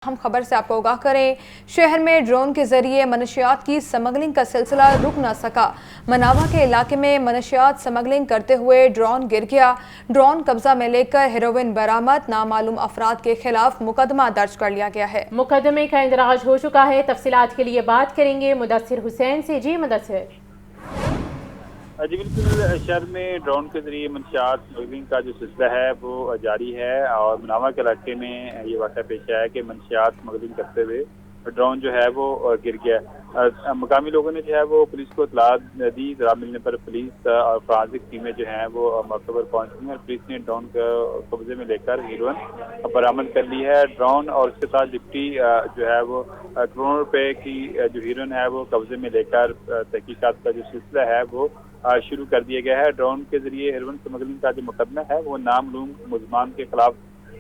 हम खबर से आपको आगाह करें। शहर में ड्रोन के जरिए मनशियात की स्मगलिंग का सिलसिला रुक न सका। मनावा के इलाके में मनशियात स्मगलिंग करते हुए ड्रोन गिर गया। ड्रोन कब्जा में लेकर हेरोइन बरामद। नामालूम अफराद के खिलाफ मुकदमा दर्ज कर लिया गया है। मुकदमे का इंदराज हो चुका है। तफसीलात के लिए बात करेंगे मुदस्सिर हुसैन से। जी मुदस्सिर। जी बिल्कुल, शहर में ड्रोन के जरिए मंशियात स्मगलिंग का जो सिलसिला है वो जारी है और मनावा के इलाके में ये वाक़या पेश आया है कि मंशियात स्मगलिंग करते हुए ड्रोन जो है वो गिर गया। मकामी लोगों ने जो है वो पुलिस को इत्तला दी। इत्तला मिलने पर पुलिस और फॉरेंसिक टीमें जो हैं वो मौके पर पहुंची हैं और पुलिस ने ड्रोन को कब्जे में लेकर हेरोइन बरामद कर ली है। ड्रोन और उसके साथ लिफ्टी जो है वो करोड़ों रुपए की जो हेरोइन है वो कब्जे में लेकर तहकीकात का जो सिलसिला है वो शुरू कर दिया गया है। ड्रोन के जरिए हेरोइन स्मगलिंग का जो मुकदमा है वो नामलूम मुलजमान के खिलाफ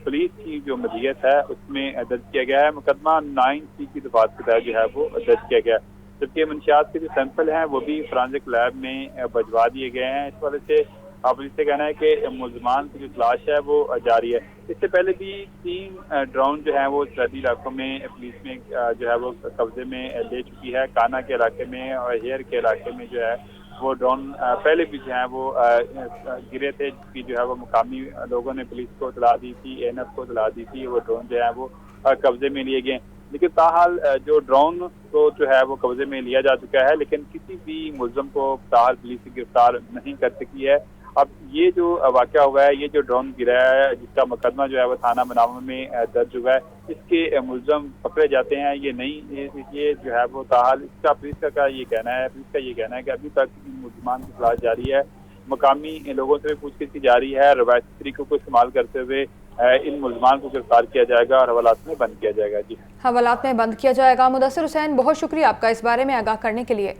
पुलिस की जो मदीयत है उसमें दर्ज किया गया है। मुकदमा 9C की दफात के तहत जो है वो दर्ज किया गया है, जबकि मंशियात के जो सैंपल हैं वो भी फॉरेंसिक लैब में भिजवा दिए गए हैं। इस वजह से पुलिस से कहना है कि मुलजमान की जो तलाश है वो जारी है। इससे पहले भी 3 ड्रोन जो है वो सरहदी इलाकों में पुलिस में जो है वो कब्जे में ले चुकी है। काना के इलाके में और हेयर के इलाके में जो है वो ड्रोन पहले भी जो है वो गिरे थे, जिसकी जो है वो मुकामी लोगों ने पुलिस को इत्तला दी थी, ANF को इत्तला दी थी। वो ड्रोन जो है वो कब्जे में लिए गए, लेकिन ताहाल जो ड्रोन को जो है वो कब्जे में लिया जा चुका है, लेकिन किसी भी मुलजम को ताहाल पुलिस गिरफ्तार नहीं कर सकी है। अब ये जो वाक़या हुआ है, ये जो ड्रोन गिरा है जिसका मुकदमा जो है वो थाना मनावा में दर्ज हुआ है, इसके मुलजम पकड़े जाते हैं ये नहीं, ये जो है वो ताहाल इसका पुलिस का ये कहना है कि अभी तक इन मुलजमान की तलाश जारी है। मकामी लोगों से भी पूछताछ की जा रही है। रवायती तरीकों को इस्तेमाल करते हुए इन मुलजमान को गिरफ्तार किया जाएगा और हवालात में बंद किया जाएगा। जी, हवालात में बंद किया जाएगा। मुदस्सिर हुसैन, बहुत शुक्रिया आपका इस बारे में आगाह करने के लिए।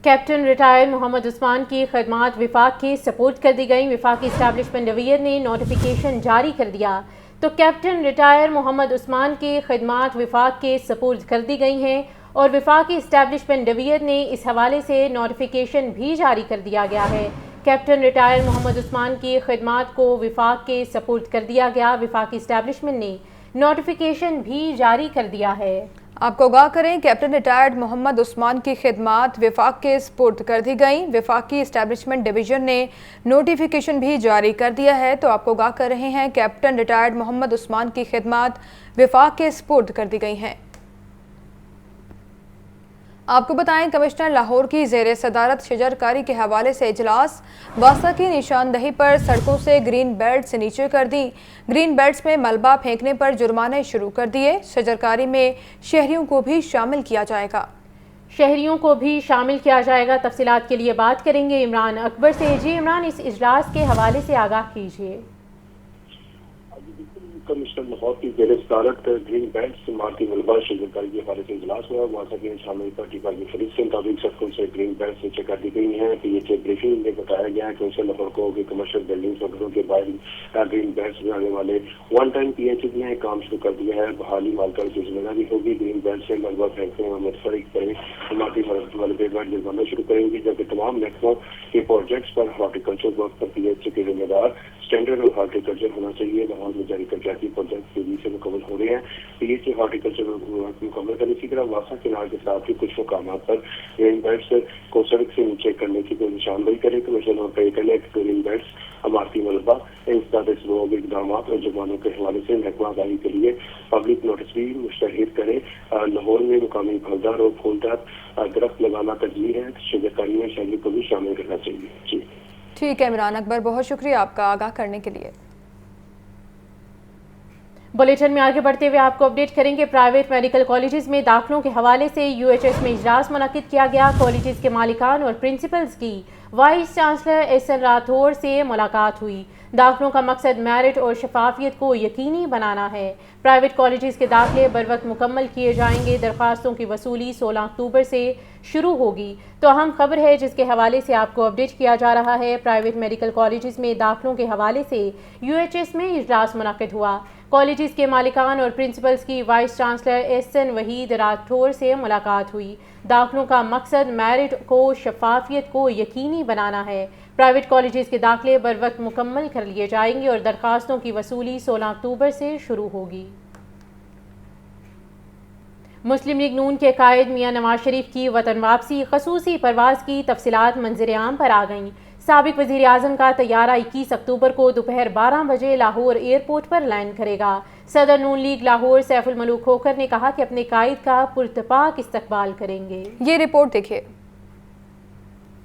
कैप्टन रिटायर्ड मोहम्मद उस्मान की खदमात विफाक की सपोर्ट कर दी गई। विफाकी इस्टेब्लिशमेंट डिवीजन ने नोटिफिकेशन जारी कर दिया तो कैप्टन रिटायर्ड मोहम्मद उस्मान की खदमात विफाक के सपोर्ट कर दी गई हैं और विफाकी इस्टेब्लिशमेंट डिवीजन ने इस हवाले से नोटिफिकेशन भी जारी कर दिया गया है। कैप्टन रिटायर्ड मोहम्मद उस्मान की खदमात को विफाक के सपोर्ट कर दिया गया। विफाकी इस्टेब्लिशमेंट ने नोटिफिकेशन भी जारी कर दिया है। आपको आगाह करें, कैप्टन रिटायर्ड मोहम्मद उस्मान की खिदमात विफाक के स्पुर्द कर दी गई। विफाकी इस्टेब्लिशमेंट डिवीजन ने नोटिफिकेशन भी जारी कर दिया है। तो आपको आगाह कर रहे हैं, कैप्टन रिटायर्ड मोहम्मद उस्मान की खिदमात विफाक के स्पुर्द कर दी गई हैं। आपको बताएं, कमिश्नर लाहौर की ज़ेर सदारत शजरकारी के हवाले से इजलास। वासा की निशानदही पर सड़कों से ग्रीन बेल्ट से नीचे कर दी। ग्रीन बेल्ट्स में मलबा फेंकने पर जुर्माने शुरू कर दिए। शजरकारी में शहरियों को भी शामिल किया जाएगा। तफसीलात के लिए बात करेंगे इमरान अकबर से। जी इमरान, इस इजलास के हवाले से आगाह कीजिए। कमिश्नर लाहौर की ज़ेर सदारत ग्रीन बेल्ट इमारती मलबा शजरकारी के हवाले से इजलास हुआ। वासा की निशानदही पर टीपा की फरीद के मुताबिक सड़कों से ग्रीन बेल्ट नीचे कर दी गई हैं। पीएचए ब्रीफिंग में बताया गया है कि कमिश्नर लाहौर को कमर्शियल बिल्डिंग वगैरह के बाहर ग्रीन बेल्ट बनाने वाले वन टाइम पीएचए ने काम शुरू कर दिया है। बहाली मालकान की जिम्मेदारी होगी। ग्रीन बेल्ट से मलबा फेंकने और मुतफरिक करें इमारती मरम्मत वाले बेगवार जुर्माना शुरू करेंगी, जबकि तमाम महकमों के प्रोजेक्ट्स पर हॉर्टिकल्चर वर्क पर पीएचए के जिम्मेदार स्टैंडर्ड और हॉर्टिकल्चर होना चाहिए। लाहौर में जारी पंचायती प्रोजेक्ट तेजी से मुकम्मल हो रहे हैं। पीएचए हॉर्टिकल्चर मुकम्मल करने इसी तरह वासा किनारे के साथ ही कुछ मकाम पर ग्रीन बेल्ट्स को सड़क से नीचे करने की कोई निशानदही करे। कमिश्नर ग्रीन बेल्ट्स इमारती मलबा इकदाम और जुर्मानों के हवाले से महकमा आगाही के लिए पब्लिक नोटिस भी मुश्तहिर करे। लाहौर में मुकामी फलदार और फूलदार दरख्त लगाना तजवी है। शजरकारी में शहरी को भी शामिल करना चाहिए। जी ठीक है इमरान अकबर, बहुत शुक्रिया आपका आगाह करने के लिए। बुलेटिन में आगे बढ़ते हुए आपको अपडेट करेंगे, प्राइवेट मेडिकल कॉलेजेस में दाखिलों के हवाले से UHS में इजलास मुनक्किद किया गया। कॉलेजेस के मालिकान और प्रिंसिपल्स की वाइस चांसलर SN राठौर से मुलाकात हुई। दाखिलों का मकसद मेरिट और शफाफियत को यकीनी बनाना है। प्राइवेट कॉलेजेस के दाखिले बर वक्त मुकम्मल किए जाएंगे। दरख्वास्तों की वसूली 16 अक्टूबर से शुरू होगी। तो अहम खबर है जिसके हवाले से आपको अपडेट किया जा रहा है। प्राइवेट मेडिकल कॉलेजेस में दाखिलों के हवाले से UHS में इजलास मुनक्किद हुआ। कॉलेजेस के मालिकान और प्रिंसिपल्स की vice chancellor SN Waheed Rathore से मुलाकात हुई। दाखिलों का मकसद मेरिट को शफाफियत को यकीनी बनाना है। پرائیویٹ کالجز کے داخلے بر وقت مکمل کر لیے جائیں گے اور درخواستوں کی وصولی 16 اکتوبر سے شروع ہوگی۔ مسلم لیگ نون کے قائد میاں نواز شریف کی وطن واپسی خصوصی پرواز کی تفصیلات منظر عام پر آ گئیں۔ سابق وزیر اعظم کا طیارہ 21 اکتوبر کو دوپہر 12 بجے لاہور ایئرپورٹ پر لینڈ کرے گا۔ صدر نون لیگ لاہور سیف الملوک کھوکھر نے کہا کہ اپنے قائد کا پرتپاک استقبال کریں گے۔ یہ رپورٹ دیکھیے۔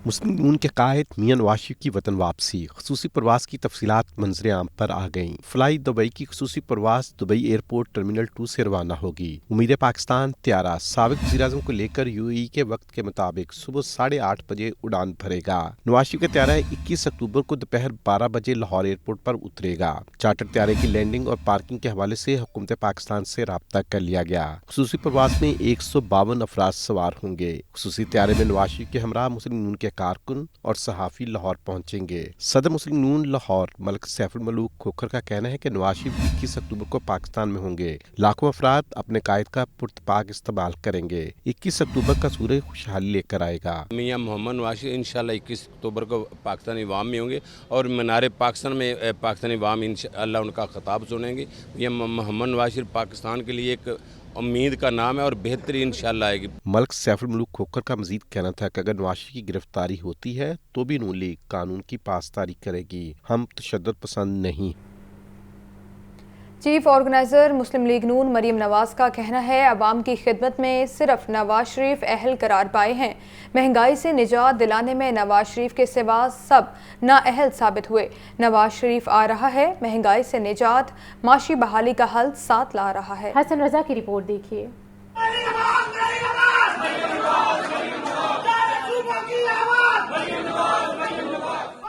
مسلم نون کے قائد میاں نواز شریف کی وطن واپسی خصوصی پرواز کی تفصیلات منظر عام پر آ گئیں۔ فلائی دبئی کی خصوصی پرواز دبئی ایئرپورٹ ٹرمینل 2 سے روانہ ہوگی۔ امیر پاکستان طیارہ سابق وزیر اعظم کو لے کر UAE کے وقت کے مطابق صبح 8:30 بجے اڑان بھرے گا۔ نواز شریف کا طیارہ 21 اکتوبر کو دوپہر 12 بجے لاہور ایئرپورٹ پر اترے گا۔ چارٹر طیارے کی لینڈنگ اور پارکنگ کے حوالے سے حکومت پاکستان سے رابطہ کر لیا گیا۔ خصوصی پرواز میں 152 افراد سوار ہوں گے۔ خصوصی طیارے میں نواز شریف کے ہمراہ مسلم نون کے کارکن اور صحافی لاہور پہنچیں گے۔ صدر مسلم نون لاہور ملک سیف الملوک کھوکھر کا کہنا ہے کہ نواز شریف 21 اکتوبر کو پاکستان میں ہوں گے۔ لاکھوں افراد اپنے قائد کا پرتپاک استقبال کریں گے۔ 21 اکتوبر کا سورج خوشحالی لے کر آئے گا۔ میاں محمد نواز شریف انشاءاللہ 21 اکتوبر کو پاکستانی عوام میں ہوں گے اور مینار پاکستان میں پاکستانی عوام انشاءاللہ ان کا خطاب سنیں گے۔ میاں محمد نواز شریف پاکستان کے لیے ایک امید کا نام ہے اور بہتری انشاءاللہ آئے گی۔ ملک سیف الملوک کھوکھر کا مزید کہنا تھا کہ اگر نواز شریف کی گرفتاری ہوتی ہے تو بھی نون لیگ قانون کی پاسداری کرے گی۔ ہم تشدد پسند نہیں۔ چیف آرگنائزر مسلم لیگ نون مریم نواز کا کہنا ہے عوام کی خدمت میں صرف نواز شریف اہل قرار پائے ہیں۔ مہنگائی سے نجات دلانے میں نواز شریف کے سوا سب نااہل ثابت ہوئے۔ نواز شریف آ رہا ہے، مہنگائی سے نجات، معاشی بحالی کا حل ساتھ لا رہا ہے۔ حسن رضا کی رپورٹ دیکھیے۔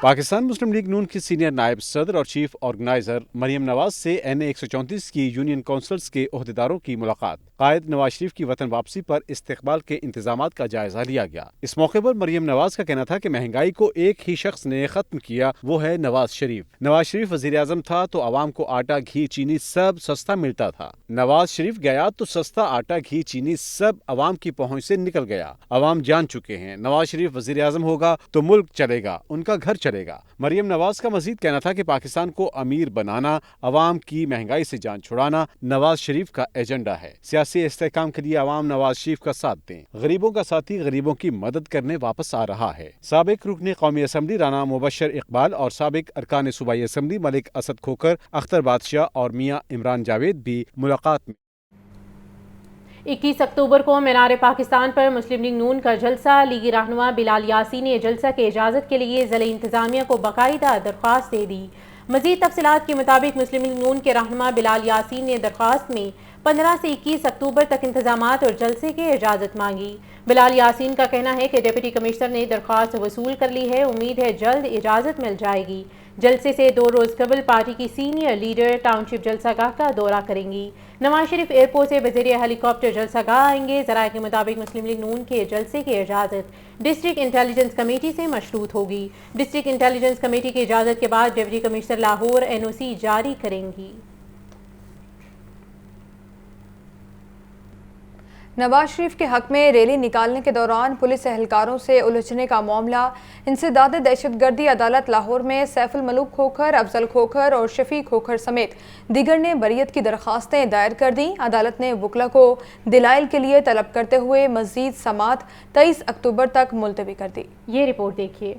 پاکستان مسلم لیگ نون کی سینئر نائب صدر اور چیف آرگنائزر مریم نواز سے NA 134 کی یونین کونسلز کے عہدیداروں کی ملاقات۔ قائد نواز شریف کی وطن واپسی پر استقبال کے انتظامات کا جائزہ لیا گیا۔ اس موقع پر مریم نواز کا کہنا تھا کہ مہنگائی کو ایک ہی شخص نے ختم کیا، وہ ہے نواز شریف۔ نواز شریف وزیر اعظم تھا تو عوام کو آٹا گھی چینی سب سستا ملتا تھا۔ نواز شریف گیا تو سستا آٹا گھی چینی سب عوام کی پہنچ سے نکل گیا۔ عوام جان چکے ہیں نواز شریف وزیر اعظم ہوگا تو ملک چلے گا، ان کا گھر چلے گا۔ مریم نواز کا مزید کہنا تھا کہ پاکستان کو امیر بنانا، عوام کی مہنگائی سے جان چھڑانا نواز شریف کا ایجنڈا ہے۔ سیاسی استحکام کے لیے عوام نواز شریف کا ساتھ دیں۔ غریبوں کا ساتھی غریبوں کی مدد کرنے واپس آ رہا ہے۔ سابق رکن قومی اسمبلی رانا مبشر اقبال اور سابق ارکان صوبائی اسمبلی ملک اسد کھوکھر، اختر بادشاہ اور میاں عمران جاوید بھی ملاقات میں۔ 21 اکتوبر کو مینار پاکستان پر مسلم لیگ نون کا جلسہ۔ لیگی رہنما بلال یاسین نے جلسہ کی اجازت کے لیے ضلع انتظامیہ کو باقاعدہ درخواست دے دی۔ مزید تفصیلات کے مطابق مسلم لیگ نون کے رہنما بلال یاسین نے درخواست میں 15 سے 21 اکتوبر تک انتظامات اور جلسے کی اجازت مانگی۔ بلال یاسین کا کہنا ہے کہ ڈپٹی کمشنر نے درخواست وصول کر لی ہے، امید ہے جلد اجازت مل جائے گی۔ جلسے سے 2 روز قبل پارٹی کی سینئر لیڈر ٹاؤن شپ جلسہ گاہ کا دورہ کریں گی۔ نواز شریف ایئرپورٹ سے بذریعہ ہیلی کاپٹر جلسہ گاہ آئیں گے۔ ذرائع کے مطابق مسلم لیگ نون کے جلسے کی اجازت ڈسٹرکٹ انٹیلیجنس کمیٹی سے مشروط ہوگی۔ ڈسٹرکٹ انٹیلیجنس کمیٹی کی اجازت کے بعد ڈپٹی کمشنر لاہور NOC جاری کریں گی۔ نواز شریف کے حق میں ریلی نکالنے کے دوران پولیس اہلکاروں سے الجھنے کا معاملہ، انسداد دہشت گردی عدالت لاہور میں سیف الملوک کھوکھر، افضل کھوکھر اور شفیع کھوکھر سمیت دیگر نے بریت کی درخواستیں دائر کر دیں۔ عدالت نے وکلا کو دلائل کے لیے طلب کرتے ہوئے مزید سماعت 23 اکتوبر تک ملتوی کر دی۔ یہ رپورٹ دیکھیے۔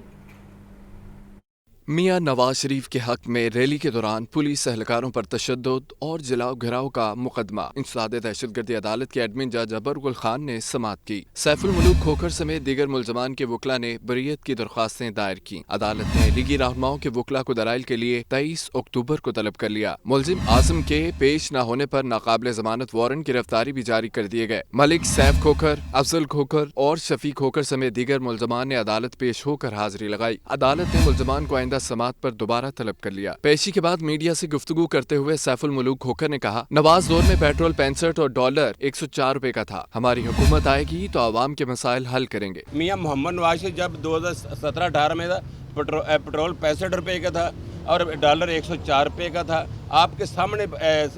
میاں نواز شریف کے حق میں ریلی کے دوران پولیس اہلکاروں پر تشدد اور جلاؤ گھراؤ کا مقدمہ انسداد دہشت گردی عدالت کے ایڈمن جج ابرگل خان نے سماعت کی۔ سیف الملوک کھوکھر سمیت دیگر ملزمان کے وکلا نے بریت کی درخواستیں دائر کی۔ عدالت نے لیگی رہنماؤں کے وکلا کو دلائل کے لیے 23 اکتوبر کو طلب کر لیا۔ ملزم اعظم کے پیش نہ ہونے پر ناقابل ضمانت وارنٹ گرفتاری بھی جاری کر دیے گئے۔ ملک سیف کھوکھر، افضل کھوکھر اور شفیع کھوکھر سمیت دیگر ملزمان نے عدالت پیش ہو کر حاضری لگائی۔ عدالت نے ملزمان کو سماعت پر دوبارہ طلب کر لیا۔ پیشی کے بعد میڈیا سے گفتگو کرتے ہوئے سیف الملوک کھوکھر نے کہا، نواز دور میں پیٹرول 65 اور ڈالر 104 روپے کا تھا۔ ہماری حکومت آئے گی تو عوام کے مسائل حل کریں گے۔ میاں محمد نواز شریف جب 2017-18 میں تھا पेट्रोल 65 रुपये का था और डॉलर 104 रुपये का था। आपके सामने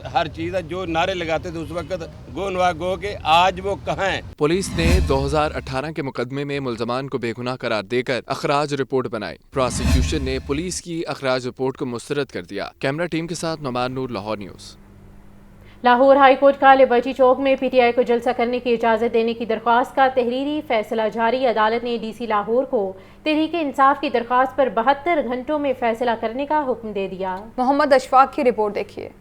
हर चीज़ है। जो नारे लगाते थे उस वक्त गो नवा गो के, आज वो कहाँ हैं? पुलिस ने 2018 के मुकदमे में मुल्जमान को बेगुनाह करार देकर अखराज रिपोर्ट बनाई। प्रोसिक्यूशन ने पुलिस की अखराज रिपोर्ट को मुस्तरद कर दिया। कैमरा टीम के साथ Numan Noor, Lahore news. Lahore high court का लिबर्टी चौक में पीटीआई को जलसा करने की इजाज़त देने की दरख्वास्त का तहरीरी फैसला जारी। अदालत ने डीसी लाहौर को तहरीक इंसाफ की दरख्वास्त पर 72 घंटों में फैसला करने का हुक्म दे दिया। मोहम्मद अशफाक की रिपोर्ट देखिए।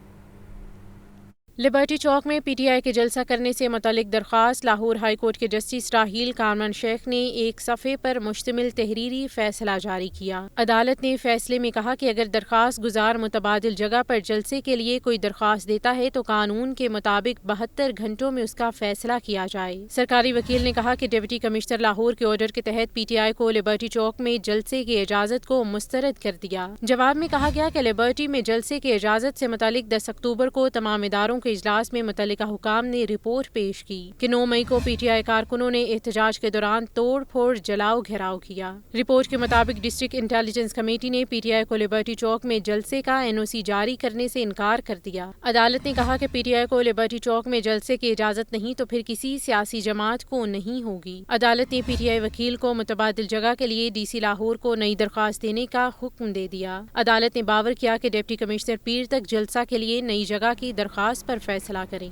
लिबर्टी चौक में पीटीआई के जलसा करने से मुतल्लिक दरख्वास्त लाहौर हाई कोर्ट के जस्टिस राहील कामरान शेख ने एक सफ़े पर मुश्तमिल तहरीरी फैसला जारी किया। अदालत ने फैसले में कहा कि अगर दरख्वास्त गुजार मुतबादिल जगह पर जलसे के लिए कोई दरख्वास्त देता है तो कानून के मुताबिक 72 घंटों में उसका फैसला किया जाए। सरकारी वकील ने कहा कि डिप्टी कमिश्नर लाहौर के ऑर्डर के तहत पीटीआई को लिबर्टी चौक में जलसे की इजाज़त को मुस्तरद कर दिया। जवाब में कहा गया कि लिबर्टी में जलसे की इजाज़त से मुतालिक 10 अक्टूबर को तमाम इदारों के इजलास में मुतल्लिका हुकाम ने रिपोर्ट पेश की कि 9 मई को पीटीआई कारकुनों ने एहतजाज के दौरान तोड़ फोड़ जलाओ घेराव किया। रिपोर्ट के मुताबिक डिस्ट्रिक्ट इंटेलिजेंस कमेटी ने पीटीआई को लिबर्टी चौक में जलसे का एनओसी जारी करने से इनकार कर दिया। अदालत ने कहा कि पीटीआई को लिबर्टी चौक में जलसे की इजाजत नहीं तो फिर किसी सियासी जमात को नहीं होगी। अदालत ने पीटीआई वकील को मुतबादिल जगह के लिए डीसी लाहौर को नई दरख्वास्त देने का हुक्म दे दिया। अदालत ने बावर किया कि डिप्टी कमिश्नर पीर तक जलसा के लिए नई जगह की दरख्वास्त पर फैसला करें।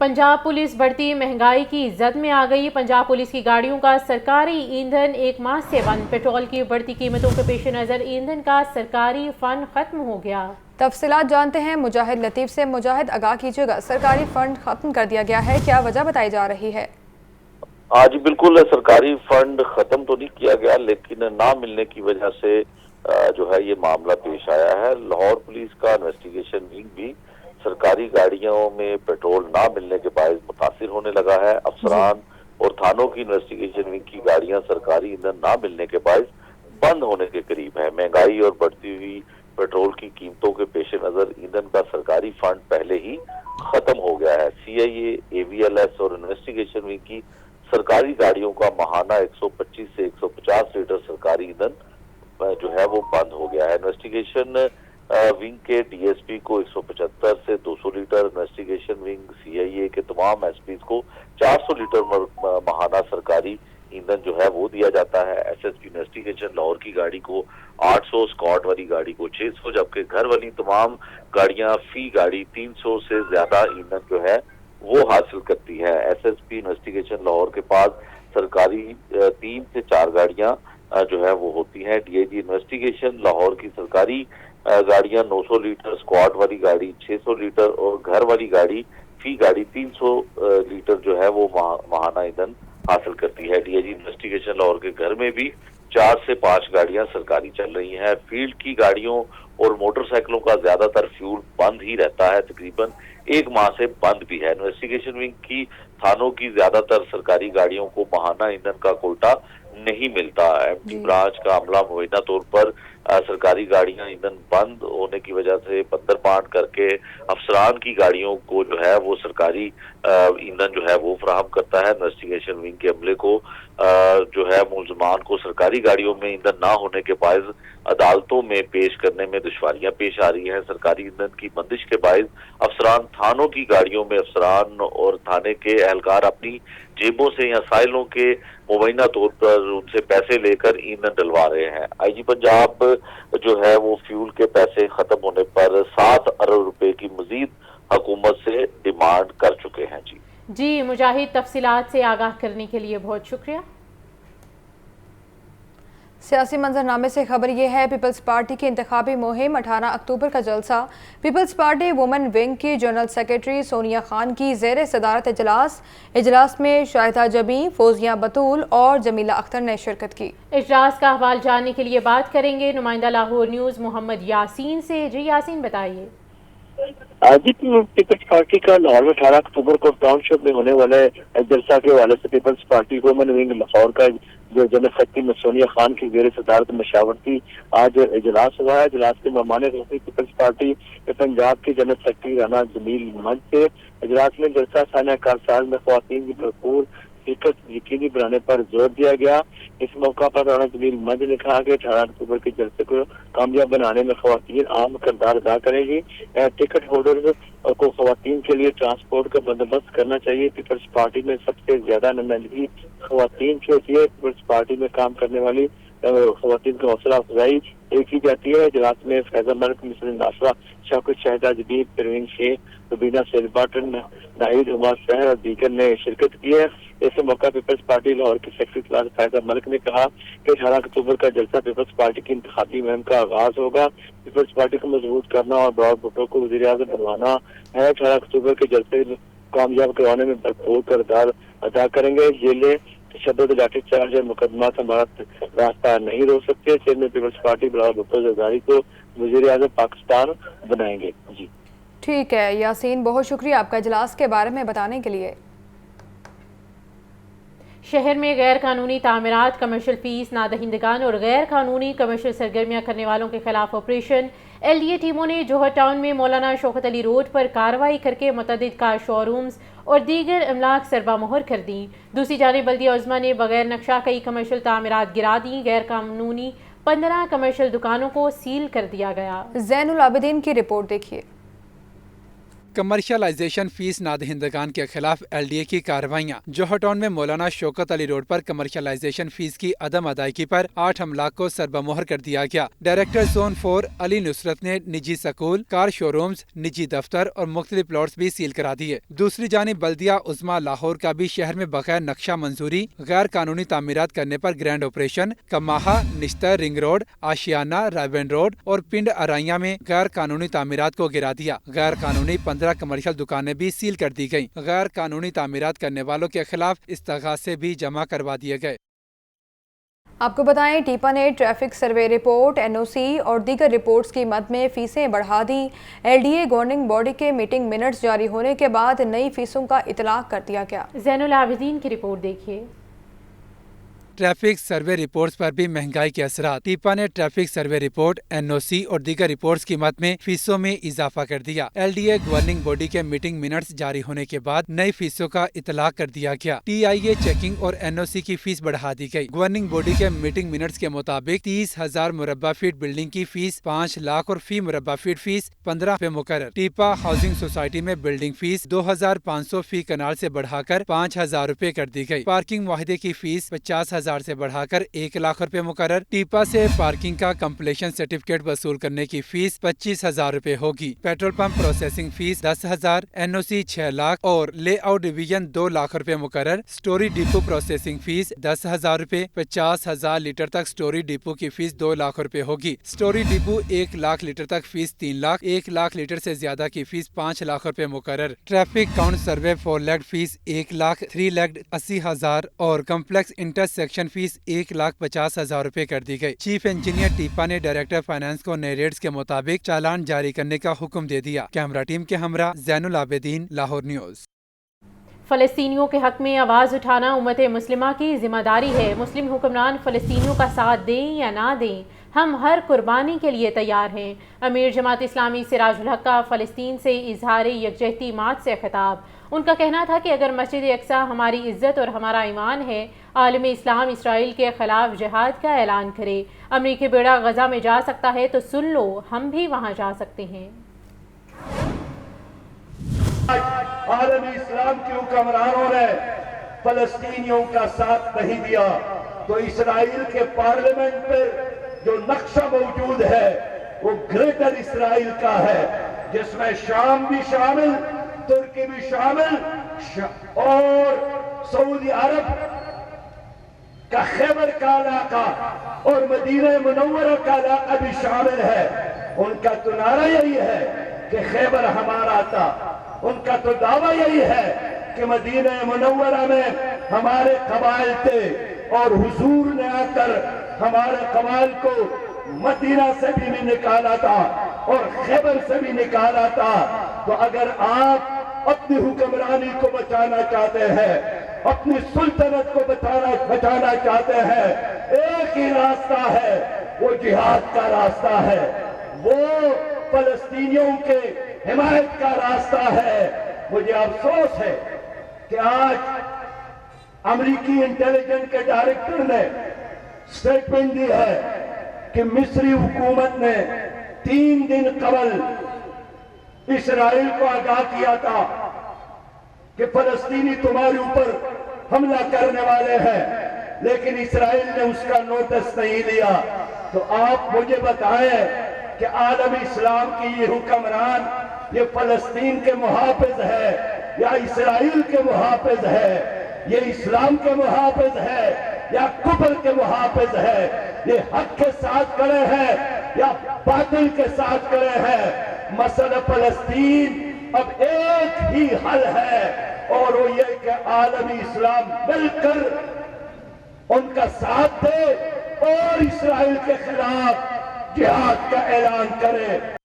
पंजाब पुलिस बढ़ती महंगाई की जद में आ गई। पंजाब पुलिस की गाड़ियों का सरकारी ईंधन 1 माह से बंद। पेट्रोल की बढ़ती कीमतों के पेश नज़र ईंधन का सरकारी फंड खत्म हो गया। तफसीलात जानते हैं मुजाहिद लतीफ़ से। मुजाहिद, आगाह कीजिएगा, सरकारी फंड खत्म कर दिया गया है, क्या वजह बताई जा रही है? आज बिल्कुल सरकारी फंड खत्म तो नहीं किया गया, लेकिन ना मिलने की वजह से जो है ये मामला पेश आया है। लाहौर पुलिस का इन्वेस्टिगेशन विंग भी सरकारी गाड़ियों में पेट्रोल ना मिलने के बायस मुतासिर होने लगा है। अफसरान और थानों की इन्वेस्टिगेशन विंग की गाड़ियां सरकारी ईंधन ना मिलने के बायस बंद होने के करीब है। महंगाई और बढ़ती हुई पेट्रोल की कीमतों के पेश नजर ईंधन का सरकारी फंड पहले ही खत्म हो गया है। सीआईए, एवीएलएस और इन्वेस्टिगेशन विंग की सरकारी गाड़ियों का माहाना 125 से 150 लीटर सरकारी ईंधन जो है वो बंद हो गया है। इन्वेस्टिगेशन विंग के डीएसपी को 175 से 200 लीटर, इन्वेस्टिगेशन विंग सीआईए के तमाम एसपीज को 400 लीटर माहाना सरकारी ईंधन जो है वो दिया जाता है। एसएसपी इन्वेस्टिगेशन लाहौर की गाड़ी को 800, स्कॉट वाली गाड़ी को 600, जबकि घर वाली तमाम गाड़ियां फी गाड़ी 300 से ज्यादा ईंधन जो है वो हासिल करती है। एसएसपी इन्वेस्टिगेशन लाहौर के पास सरकारी 3 से 4 गाड़ियां जो है वो होती हैं। डीआईजी इन्वेस्टिगेशन लाहौर की सरकारी गाड़ियां 900 लीटर, स्क्वाड वाली गाड़ी 600 लीटर और घर वाली गाड़ी फी गाड़ी 300 लीटर जो है वो माहाना ईंधन हासिल करती है। डीआईजी इन्वेस्टिगेशन लाहौर के घर में भी 4 से 5 गाड़ियां सरकारी चल रही हैं। फील्ड की गाड़ियों और मोटरसाइकिलों का ज्यादातर फ्यूल बंद ही रहता है, तकरीबन 1 माह से बंद भी है। इन्वेस्टिगेशन विंग की थानों की ज्यादातर सरकारी गाड़ियों को माहाना ईंधन का कोटा नहीं मिलता। एमटी ब्रांच का अमला मुबैना तौर पर सरकारी गाड़ियां ईंधन बंद होने की वजह से बंदरबांट करके अफसरान की गाड़ियों को जो है वो सरकारी ईंधन जो है वो फराहम करता है। इन्वेस्टिगेशन विंग के अमले को जो है मुलजमान को सरकारी गाड़ियों में ईंधन ना होने के बायस अदालतों में पेश करने में दुश्वारियां पेश आ रही हैं। सरकारी ईंधन की बंदिश के बायस अफसरान थानों की गाड़ियों में अफसरान और थाने के एहलकार अपनी जेबों से या साइलों के मुबैना तौर पर उनसे पैसे लेकर ईंधन डलवा रहे हैं। आईजी पंजाब जो है वो फ्यूल के पैसे खत्म होने पर 7 अरब रुपए की मजीद हुकूमत से डिमांड कर चुके हैं। जी मुजाहिद, तफसीलात से आगाह करने के लिए बहुत शुक्रिया। सियासी मंजरनामे से खबर यह है, पीपल्स पार्टी की इंतखाबी मुहिम 18 अक्टूबर का जलसा। पीपल्स पार्टी वुमेन विंग की जनरल सेक्रेटरी सोनिया खान की ज़ेर सदारत इजलास में शाहिदा जबी, फौजिया बतूल और जमीला अख्तर ने शिरकत की। इजलास का अहवाल जानने के लिए बात करेंगे नुमाइंदा लाहौर न्यूज़ मोहम्मद यासीन से। जी यासीन, बताइए। पीपल्स पार्टी का लाहौर में 18 अक्टूबर को टाउनशिप में होने वाले जलसा के हवाले से Peoples Party women wing Lahore का जो जनरल सेक्रेटरी सोनिया खान की ज़ेर सदारत मशावरती आज इजलास हुआ है। इजलास के मेहमान रही पीपल्स पार्टी पंजाब की जनरल सेक्रेटरी राना जमील मंच से। इजलास में जलसा साना कारसाज में ख्वातीन की भरपूर हकीकत यकीनी बनाने पर जोर दिया गया। इस मौका पर राना जमील मंद ने कहा कि 18 अक्टूबर के जलसे को कामयाब बनाने में खवातीन अहम किरदार अदा करेंगी। टिकट होल्डर्स को खवातीन के लिए ट्रांसपोर्ट का बंदोबस्त करना चाहिए। पीपल्स पार्टी में सबसे ज्यादा नुमाइंदगी खवातीन की होती है। पीपल्स पार्टी में काम करने वाली खवातीन की हौसला अफजाई की जाती है। इजलास में फैजा मलिक, मिसर नासरा, शौकत शहजाद जदीद, परवीन शेख, रुबीना सेलबाटन, नाहिद उमर शहर और दीगर ने शिरकत की है। इस मौका पीपल्स पार्टी लाहौर की सेक्रेटरी फैजा मलिक ने कहा कि 18 अक्टूबर का जलसा पीपल्स पार्टी की इंतखाबी मुहिम का आगाज होगा। पीपल्स पार्टी को मजबूत करना और ब्रॉड भुट्टो को वज़ीर-ए-आज़म बनवाना है। 18 अक्टूबर के जलसे कामयाब करवाने में भरपूर किरदार अदा करेंगे। जेलें, तशद्दुद, लाठीचार्ज और मुकदमा हमारा रास्ता नहीं रोक सकते। चेयरमैन पीपल्स पार्टी ब्रॉड भुट्टो जरदारी को वज़ीर-ए-आज़म पाकिस्तान बनाएंगे। जी ठीक है यासीन, बहुत शुक्रिया आपका इजलास के बारे में बताने के लिए। शहर में गैर कानूनी तामीरात, कमर्शियल फीस नादहिंदगान और गैर कानूनी कमर्शियल सरगर्मियाँ करने वालों के खिलाफ ऑपरेशन LDA टीमों ने जौहर टाउन में मौलाना शौकत अली रोड पर कार्रवाई करके मुतअद्दिद कार शोरूम्स और दीगर अमलाक सरबा मोहर कर दी। दूसरी जानिब बल्दिया उज़्मा ने बगैर नक्शा कई कमर्शियल तामीरात गिरा दी। गैर कानूनी 15 कमर्शियल दुकानों को सील कर दिया गया। ज़ैनुल आबिदीन की रिपोर्ट देखिए। कमर्शलाइजेशन फीस नादहिंदगान के खिलाफ LDA की कार्रवाइयाँ। जौहर टाउन में मौलाना शौकत अली रोड पर कमर्शलाइजेशन फीस की अदम अदायगी पर 8 अमलाक को सरबमोहर कर दिया गया। डायरेक्टर जोन 4 अली नुसरत ने निजी स्कूल, कार शोरूम्स, निजी दफ्तर और मुख्तलिफ प्लॉट्स भी सील करा दिए। दूसरी जानिब बल्दिया उज़्मा लाहौर का भी शहर में बगैर नक्शा मंजूरी गैर कानूनी तामीरात करने पर grand operation Kamahan, Nishtar, ring road, Ashiana, रायबन रोड और पिंड अराइया में गैर कानूनी तामीरात को गिरा दिया। गैर कानूनी 15 कमर्शियल दुकानें भी सील कर दी गयी। गैर कानूनी तामीरात करने वालों के खिलाफ इस्तगासे भी जमा करवा दिए गए। आपको बताएं, टीपा ने ट्रैफिक सर्वे रिपोर्ट, NOC और दीगर रिपोर्ट्स की मद में फीसें बढ़ा दी। LDA गवर्निंग बॉडी के मीटिंग मिनट्स जारी होने के बाद नई फीसों का इतलाक कर दिया गया। ज़ैनुल आबिदीन की रिपोर्ट देखिए। ट्रैफिक सर्वे रिपोर्ट्स पर भी महंगाई के असरात। टीपा ने ट्रैफिक सर्वे रिपोर्ट, NOC और दीगर रिपोर्ट्स की मद में फीसों में इजाफा कर दिया। LDA गवर्निंग बॉडी के मीटिंग मिनट्स जारी होने के बाद नई फीसों का इतलाक कर दिया गया। TIA चेकिंग और NOC की फीस बढ़ा दी गई। गवर्निंग बॉडी के मीटिंग मिनट्स के मुताबिक 30,000 मुरब्बा फीट बिल्डिंग की फीस 5 लाख और फी मुरब्बा फीट फीस 15 रुपए मुकर्रर। टीपा हाउसिंग सोसाइटी में बिल्डिंग फीस 2,500 फी कनाल से बढ़ाकर 5,000 रुपए कर दी गई। पार्किंग वाहिदे की फीस 50,000 से बढ़ाकर 1 लाख रुपए मुकर्रर। टीपा से पार्किंग का कंप्लीशन सर्टिफिकेट वसूल करने की फीस 25,000 रुपए होगी। Petrol pump processing fees 10,000, NOC 6 lakh और लेआउट डिवीजन 2 लाख रुपए मुकर्रर। स्टोरी डिपो प्रोसेसिंग फीस 10,000 रुपए। 50,000 लीटर तक स्टोरी डिपो की फीस 2 लाख रुपए होगी। स्टोरी डिपो 1 लाख लीटर तक फीस 3 लाख, 1 लाख लीटर से ज्यादा की फीस 5 लाख रुपए मुकर्रर। ट्रैफिक काउंट सर्वे 4 लैख फीस 1 लाख 3,80,000 और कम्प्लेक्स इंटरसेक्शन फीस 1,50,000 रुपए कर दी गई। चीफ इंजीनियर टीपा ने डायरेक्टर फाइनेंस को नए रेट्स के मुताबिक चालान जारी करने का हुक्म दे दिया। कैमरा टीम के हमरा ज़ैनुल आबिदीन, लाहौर न्यूज़। फ़लस्तीनियों के हक में आवाज़ उठाना उम्मत मुस्लिमा की जिम्मेदारी है। मुस्लिम हुक्मरान फ़लस्तीनियों का साथ दें या ना दें, हम हर कुर्बानी के लिए तैयार हैं। अमीर जमात इस्लामी सिराजुल हक का फ़लस्तीन से इजहार यकजहतीमात से खिताब। उनका कहना था कि अगर मस्जिद अक्सा हमारी इज्जत और हमारा ईमान है, आलम इस्लाम इसराइल के खिलाफ जिहाद का ऐलान करे। अमरीकी बेड़ा गजा में जा सकता है तो सुन लो, हम भी वहाँ जा सकते हैं। आलम इस्लाम के हुक्मरानों ने फलस्तीनियों का साथ नहीं दिया तो इसराइल के पार्लियामेंट पर जो नक्शा मौजूद है वो ग्रेटर इसराइल का है, जिसमें शाम भी शामिल, तुर्की भी शामिल और सऊदी अरब का खैबर का इलाका और मदीना मुनव्वरा का इलाका भी शामिल है। उनका तो नारा यही है कि खैबर हमारा था। उनका तो दावा यही है कि मदीना मुनव्वरा में हमारे कबाइल थे और हुजूर ने आकर हमारे कबाइल को मदीना से भी निकाला था और खैबर से भी निकाला था। तो अगर आप अपनी हुक्मरानी को बचाना चाहते हैं, अपनी सुल्तनत को बचाना चाहते हैं, एक ही रास्ता है, वो जिहाद का रास्ता है, वो फलस्तीनियों के हिमायत का रास्ता है। मुझे अफसोस है कि आज अमरीकी इंटेलिजेंस के डायरेक्टर ने स्टेटमेंट दी है कि मिस्री हुकूमत ने 3 दिन कबल इसराइल को आगाह किया था कि फलस्तीनी तुम्हारे ऊपर हमला करने वाले हैं, लेकिन इसराइल ने उसका नोटिस नहीं लिया। तो आप मुझे बताएं कि आलम इस्लाम की ये हुक्मरान ये फलस्तीन के मुहाफिज है या इसराइल के मुहाफिज है, ये इस्लाम के मुहाफिज है या कुफर के मुहाफिज है, ये हक के साथ खड़े हैं या बातिल के साथ खड़े हैं। मसला फलस्तीन अब एक ही हल है और वो ये कि आलमी इस्लाम मिलकर उनका साथ दे और इसराइल के खिलाफ जिहाद का ऐलान करे।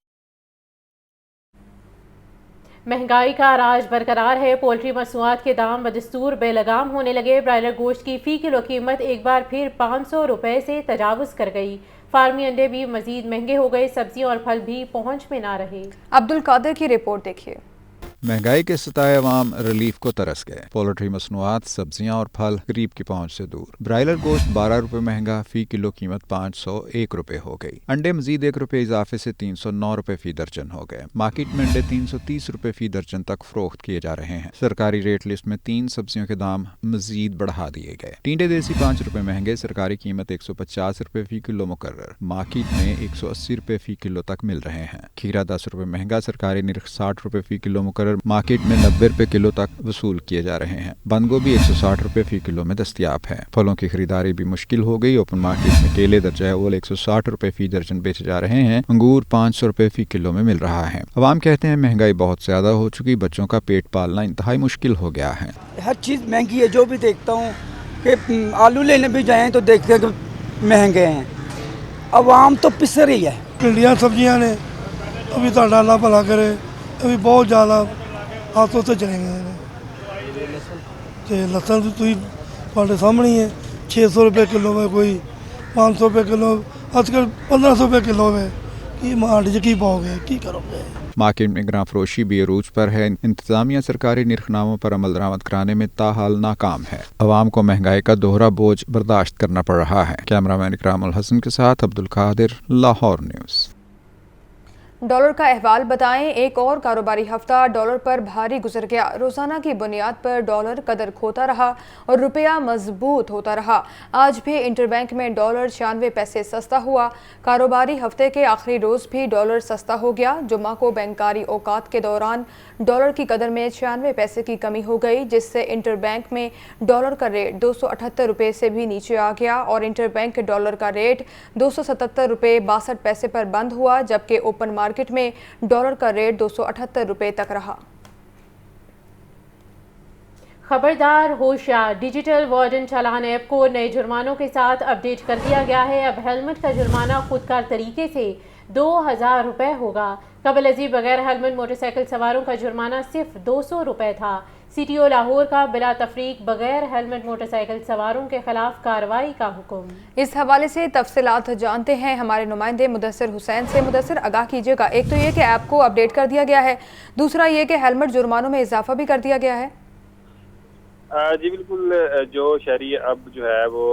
महंगाई का राज बरकरार है। पोल्ट्री मसनूआत के दाम बदस्तूर बेलगाम होने लगे। ब्रायलर गोश्त की फ़ी किलो कीमत एक बार फिर 500 रुपये से तजावुज़ कर गई। फार्मी अंडे भी मज़ीद महंगे हो गए। सब्जियां और फल भी पहुंच में ना रहे। अब्दुल कादिर की रिपोर्ट देखिए। महंगाई के सताए अवाम रिलीफ को तरस गए। पोल्ट्री मसनूआत, सब्जियां और फल गरीब की पहुंच से दूर। ब्रायलर गोश्त 12 रुपये महंगा, फी किलो कीमत 501 रुपये हो गई। अंडे मजीद 1 रुपये इजाफे से 309 रुपये फी दर्जन हो गए। मार्केट में अंडे 330 रुपये फी दर्जन तक फरोख्त किए जा रहे हैं। सरकारी रेट लिस्ट में 3 सब्जियों के दाम मजीद बढ़ा दिए गए। टींडे देसी 5 रुपये महंगे, सरकारी कीमत 150 रुपये फी किलो मुकर्रर। मार्केट में 180 रुपये फी किलो तक मिल रहे हैं। खीरा 10 रुपये महंगा, सरकारी निर्ख 60 रुपये फी किलो मुकर्रर। मार्केट में 90 रुपये किलो तक वसूल किए जा रहे हैं। बंद गोभी 160 रुपये फी किलो में दस्तियाब है। फलों की खरीदारी भी मुश्किल हो गई। ओपन मार्केट में केले दर्जा अव्वल 160 रुपये फी दर्जन बेचे जा रहे हैं। अंगूर 500 रुपये फी किलो में मिल रहा है। अवाम कहते हैं महंगाई बहुत ज्यादा हो चुकी, बच्चों का पेट पालना इंतहाई मुश्किल हो गया है। हर चीज़ महंगी है। जो भी देखता हूँ कि आलू लेने भी जाएँ तो देखते हैं कि महंगे हैं। अवाम तो पिस रही है। भिंडियाँ सब्जियाँ ने अभी तो अल्लाह भला करे, अभी बहुत ज़्यादा हाथों से चले गए। लसन तो सामने ही है, 600 रुपये किलो में, कोई 500 रुपये किलो, आजकल 1500 रुपये किलो में कि मांड की पाओगे की करोगे। मार्केट में ग्राम फरोशी भी अरूज पर है। इंतजामिया सरकारी निर्खनामों पर अमल दरामद कराने में ताहाल नाकाम है। अवाम को महंगाई का दोहरा बोझ बर्दाश्त करना पड़ रहा है। कैमरामैन इकरामुल हसन के साथ अब्दुल कादिर, लाहौर न्यूज़। डॉलर का अहवाल बताएं। एक और कारोबारी हफ्ता डॉलर पर भारी गुजर गया। रोजाना की बुनियाद पर डॉलर कदर खोता रहा और रुपया मजबूत होता रहा। आज भी इंटरबैंक में डॉलर 96 पैसे सस्ता हुआ। कारोबारी हफ्ते के आखिरी रोज भी डॉलर सस्ता हो गया। जुम्मा को बैंकारी औकात के दौरान डॉलर की कदर में 96 पैसे की कमी हो गई, जिससे इंटरबैंक में डॉलर का रेट 278 रुपये से भी नीचे आ गया और इंटरबैंक डॉलर का रेट 277 रुपये 62 पैसे पर बंद हुआ, जबकि ओपन मार्केट में डॉलर का रेट 278 रुपये तक रहा। खबरदार होशियार, डिजिटल वार्डन चालान ऐप को नए जुर्मानों के साथ अपडेट कर दिया गया है। अब हेलमेट का जुर्माना खुदकार तरीके से 2000 रुपये होगा। कबल अजीब बगैर हेलमेट मोटरसाइकिल सवारों का जुर्माना सिर्फ 200 रुपये था। CTO लाहौर का बिला तफरीक बगैर हेलमेट मोटरसाइकिल सवारों के खिलाफ कार्रवाई का हुक्म। इस हवाले से तफसीलात जानते हैं हमारे नुमाइंदे मुदस्सिर हुसैन से। मुदस्सिर, आगाह कीजिएगा। एक तो ये कि ऐप को अपडेट कर दिया गया है, दूसरा ये कि हेलमेट जुर्मानों में इजाफा भी कर दिया गया है। जी बिल्कुल, जो शहरी अब जो है वो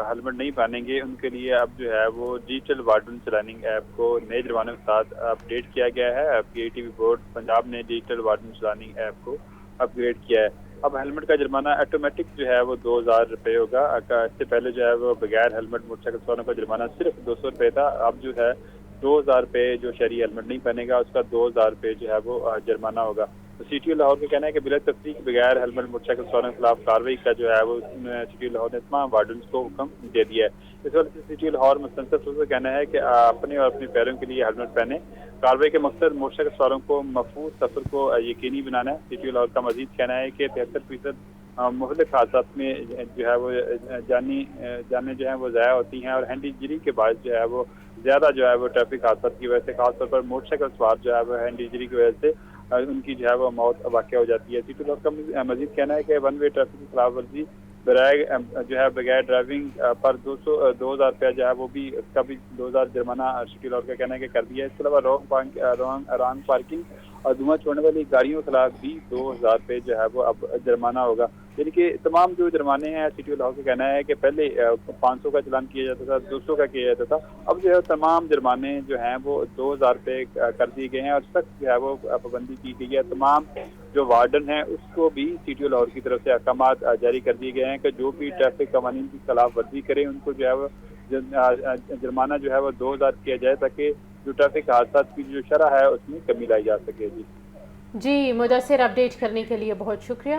हेलमेट नहीं पहनेंगे उनके लिए अब जो है वो डिजिटल वार्डन चलानिंग ऐप को नए जुर्मानों के साथ अपडेट किया गया है। PITV बोर्ड पंजाब ने डिजिटल वार्डन चलानिंग ऐप को अपग्रेड किया है। अब हेलमेट का जुर्माना ऑटोमेटिक जो है वो 2000 रुपये होगा। इससे पहले जो है वो बगैर हेलमेट मोटरसाइकिल सवारों का जुर्माना सिर्फ 200 रुपये था। अब जो है 2000 रुपये जो शहरी हेलमेट नहीं पहनेगा उसका 2000 रुपये जो है वो जुर्माना होगा। तो CTO लाहौर का कहना है कि बिला तफसीक बगैर हेलमेट मोटरसाइकिल सवारों के खिलाफ कार्रवाई का जो है वो CTO लाहौर ने तमाम वार्डन को हुक्म दे दिया है। इस वजह से CTO लाहौर मुस्तंसर का कहना है कि अपने और अपने पैरों के लिए हेलमेट पहने। कार्रवाई के मकसद मोटरसाइकिल सवारों को महफूज सफर को यकीनी बनाना है। CTO लाहौर का मजीद कहना है कि 73% मुख्तलिफ हादसात में जो है वो जानें जो है वो ज़ाया होती हैं और हैंड इंजरी के बाद जो है वो ज़्यादा जो है वो ट्रैफिक हादसात की वजह से खासतौर पर मोटरसाइकिल सवार जो है वो हैंड इंजरी की वजह से उनकी जो है वो मौत वाक़या हो जाती है। CTO लाहौर का मजीद कहना है कि वन वे ट्रैफिक की खिलाफ वर्जी जो है बगैर ड्राइविंग पर 2000 रुपया जो है वो भी उसका भी 2000 जुर्माना CTO लाहौर का कहना है कि कर दिया है। इसके अलावा रॉन्ग पार्किंग और धुआं छोड़ने वाली गाड़ियों के खिलाफ भी 2000 रुपये जो है वो अब जुर्माना होगा। یعنی کہ تمام جو جرمانے ہیں سٹی آف لاہور کا کہنا ہے کہ پہلے 500 کا چلان کیا جاتا تھا، 200 کا کیا جاتا تھا، اب جو ہے تمام جرمانے جو ہیں وہ 2000 روپے کر دیے گئے ہیں اور سخت جو ہے وہ پابندی کی گئی ہے۔ تمام جو وارڈن ہیں اس کو بھی سٹی آف لاہور کی طرف سے احکامات جاری کر دیے گئے ہیں کہ جو بھی ٹریفک قوانین کی خلاف ورزی کرے ان کو جو ہے وہ جرمانہ جو ہے وہ 2000 کیا جائے تاکہ جو ٹریفک حادثات کی جو شرح ہے اس میں کمی لائی جا سکے۔ جی مدثر، اپڈیٹ کرنے کے لیے بہت شکریہ۔